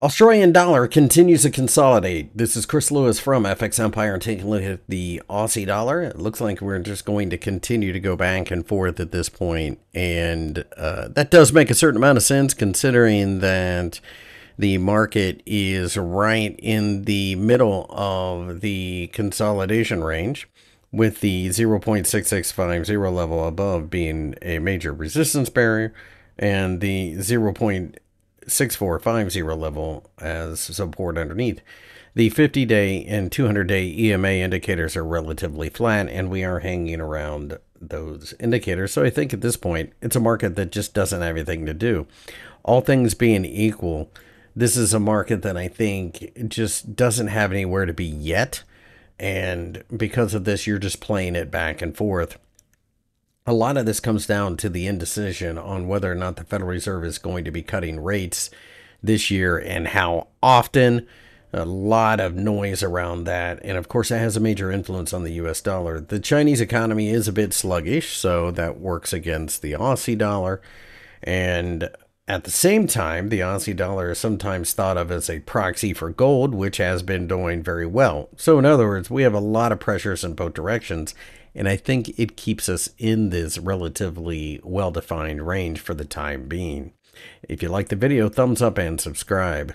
Australian dollar continues to consolidate. This is Chris Lewis from FXEmpire and taking a look at the Aussie dollar. It looks like we're just going to continue to go back and forth at this point, and that does make a certain amount of sense considering that the market is right in the middle of the consolidation range, with the 0.6650 level above being a major resistance barrier and the 0.6450 level as support underneath. The 50-day and 200-day EMA indicators are relatively flat, and we are hanging around those indicators. So I think at this point, it's a market that just doesn't have anything to do. All things being equal, this is a market that I think just doesn't have anywhere to be yet. And because of this, you're just playing it back and forth. A lot of this comes down to the indecision on whether or not the Federal Reserve is going to be cutting rates this year and how often. A lot of noise around that. And of course, it has a major influence on the US dollar. The Chinese economy is a bit sluggish, so that works against the Aussie dollar. And at the same time, the Aussie dollar is sometimes thought of as a proxy for gold, which has been doing very well. So in other words, we have a lot of pressures in both directions, and I think it keeps us in this relatively well-defined range for the time being. If you like the video, thumbs up and subscribe.